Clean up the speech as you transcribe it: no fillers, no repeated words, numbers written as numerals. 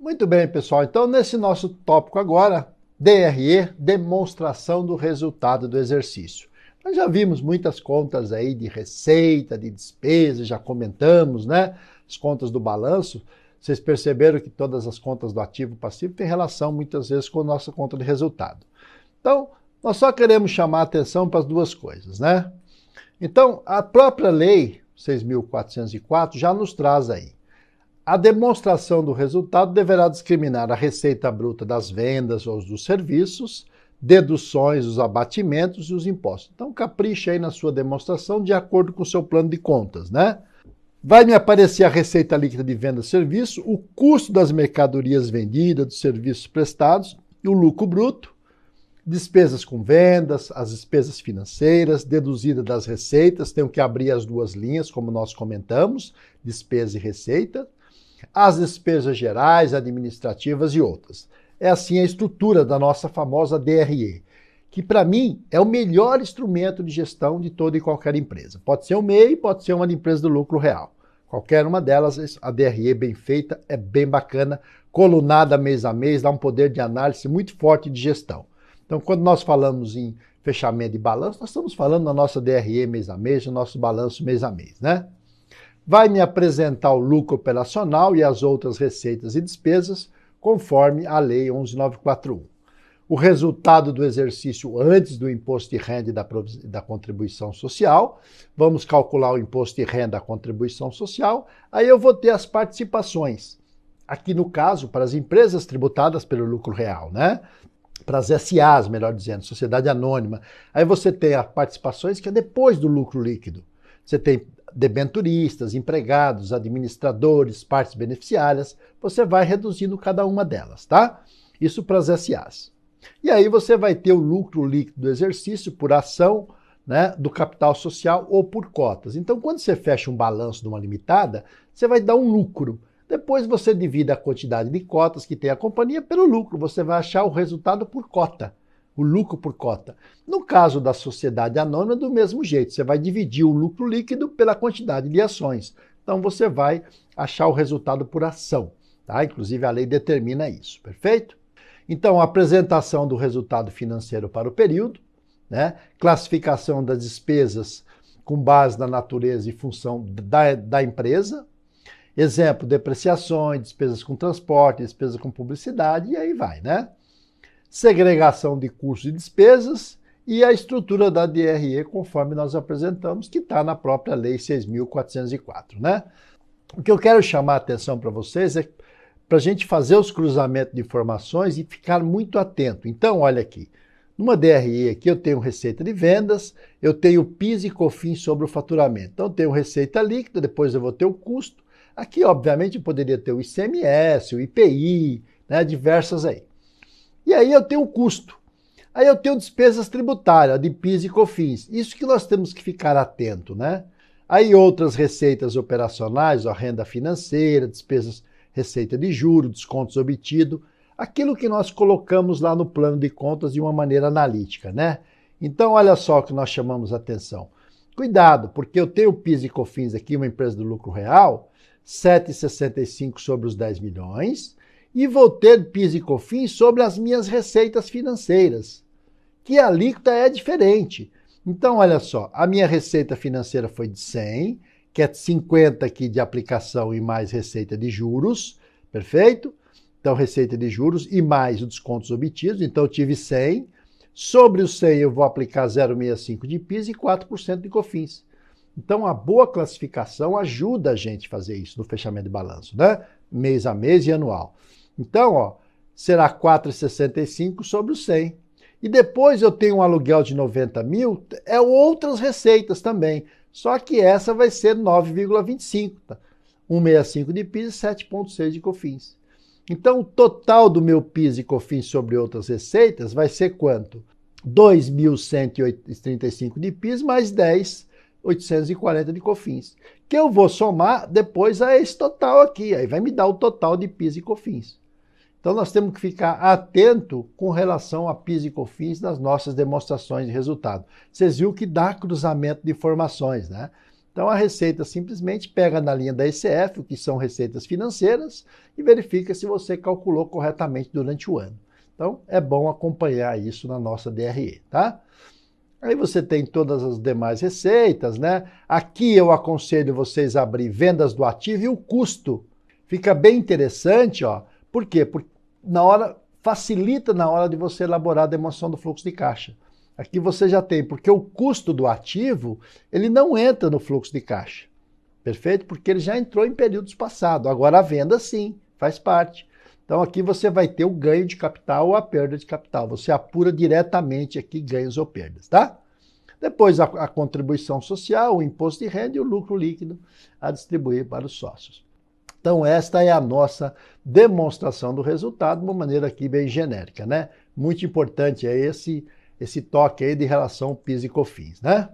Muito bem, pessoal. Então, nesse nosso tópico agora, DRE, demonstração do resultado do exercício. Nós já vimos muitas contas aí de receita, de despesa, já comentamos, né? As contas do balanço. Vocês perceberam que todas as contas do ativo e passivo têm relação muitas vezes com a nossa conta de resultado. Então, nós só queremos chamar a atenção para as duas coisas, né? Então, a própria lei 6.404 já nos traz aí. A demonstração do resultado deverá discriminar a receita bruta das vendas ou dos serviços, deduções, os abatimentos e os impostos. Então, capricha aí na sua demonstração de acordo com o seu plano de contas, né? Vai me aparecer a receita líquida de venda e serviço, o custo das mercadorias vendidas, dos serviços prestados, e o lucro bruto, despesas com vendas, as despesas financeiras, deduzida das receitas, tenho que abrir as duas linhas, como nós comentamos, despesa e receita, as despesas gerais, administrativas e outras. É assim a estrutura da nossa famosa DRE, que para mim é o melhor instrumento de gestão de toda e qualquer empresa. Pode ser o MEI, pode ser uma empresa do lucro real. Qualquer uma delas, a DRE bem feita é bem bacana, colunada mês a mês, dá um poder de análise muito forte de gestão. Então, quando nós falamos em fechamento de balanço, nós estamos falando da nossa DRE mês a mês, do nosso balanço mês a mês, né? Vai me apresentar o lucro operacional e as outras receitas e despesas, conforme a Lei 11.941. O resultado do exercício antes do imposto de renda e da contribuição social. Vamos calcular o imposto de renda e da contribuição social. Aí eu vou ter as participações. Aqui no caso, para as empresas tributadas pelo lucro real, né? Para as SAs, melhor dizendo, Sociedade Anônima. Aí você tem as participações que é depois do lucro líquido. Você tem debenturistas, empregados, administradores, partes beneficiárias. Você vai reduzindo cada uma delas, tá? Isso para as SAs. E aí você vai ter o lucro líquido do exercício por ação, né, do capital social ou por cotas. Então, quando você fecha um balanço de uma limitada, você vai dar um lucro. Depois você divide a quantidade de cotas que tem a companhia pelo lucro. Você vai achar o resultado por cota, o lucro por cota. No caso da sociedade anônima, do mesmo jeito. Você vai dividir o lucro líquido pela quantidade de ações. Então, você vai achar o resultado por ação, tá? Inclusive, a lei determina isso, perfeito? Então, a apresentação do resultado financeiro para o período, né? Classificação das despesas com base na natureza e função da empresa. Exemplo, depreciações, despesas com transporte, despesas com publicidade, e aí vai, né? Segregação de custos e despesas e a estrutura da DRE, conforme nós apresentamos, que está na própria Lei 6.404, né? O que eu quero chamar a atenção para vocês é para a gente fazer os cruzamentos de informações e ficar muito atento. Então, olha aqui, numa DRE aqui eu tenho receita de vendas, eu tenho PIS e COFINS sobre o faturamento. Então, eu tenho receita líquida, depois eu vou ter o custo. Aqui, obviamente, eu poderia ter o ICMS, o IPI, né, diversas aí. E aí eu tenho o custo. Aí eu tenho despesas tributárias, de PIS e COFINS. Isso que nós temos que ficar atento, né? Aí outras receitas operacionais, a renda financeira, despesas, receita de juros, descontos obtidos, aquilo que nós colocamos lá no plano de contas de uma maneira analítica, né? Então, olha só o que nós chamamos a atenção. Cuidado, porque eu tenho PIS e COFINS aqui, uma empresa do lucro real, 7,65 sobre os 10 milhões, e vou ter PIS e COFINS sobre as minhas receitas financeiras, que a alíquota é diferente. Então, olha só, a minha receita financeira foi de 100, que é 50 aqui de aplicação e mais receita de juros, perfeito? Então, receita de juros e mais os descontos obtidos, então eu tive 100, sobre os 100 eu vou aplicar 0,65 de PIS e 4% de COFINS. Então, a boa classificação ajuda a gente a fazer isso no fechamento de balanço, né? Mês a mês e anual. Então, ó, será 4,65 sobre os 100. E depois eu tenho um aluguel de 90 mil, é outras receitas também. Só que essa vai ser 9,25, tá? 1,65 de PIS e 7,6 de COFINS. Então, o total do meu PIS e COFINS sobre outras receitas vai ser quanto? 2.135 de PIS mais 10.840 de COFINS. Que eu vou somar depois a esse total aqui. Aí vai me dar o total de PIS e COFINS. Então, nós temos que ficar atento com relação a PIS e COFINS nas nossas demonstrações de resultado. Vocês viram que dá cruzamento de informações, né? Então a Receita simplesmente pega na linha da ECF, o que são receitas financeiras, e verifica se você calculou corretamente durante o ano. Então é bom acompanhar isso na nossa DRE, tá? Aí você tem todas as demais receitas, né? Aqui eu aconselho vocês a abrir vendas do ativo e o custo. Fica bem interessante, ó. Por quê? Porque facilita na hora de você elaborar a demonstração do fluxo de caixa. Aqui você já tem, porque o custo do ativo, ele não entra no fluxo de caixa. Perfeito? Porque ele já entrou em períodos passados. Agora a venda sim, faz parte. Então aqui você vai ter o ganho de capital ou a perda de capital. Você apura diretamente aqui ganhos ou perdas, tá? Depois a contribuição social, o imposto de renda e o lucro líquido a distribuir para os sócios. Então esta é a nossa demonstração do resultado de uma maneira aqui bem genérica, né? Muito importante é esse toque aí de relação PIS e COFINS, né?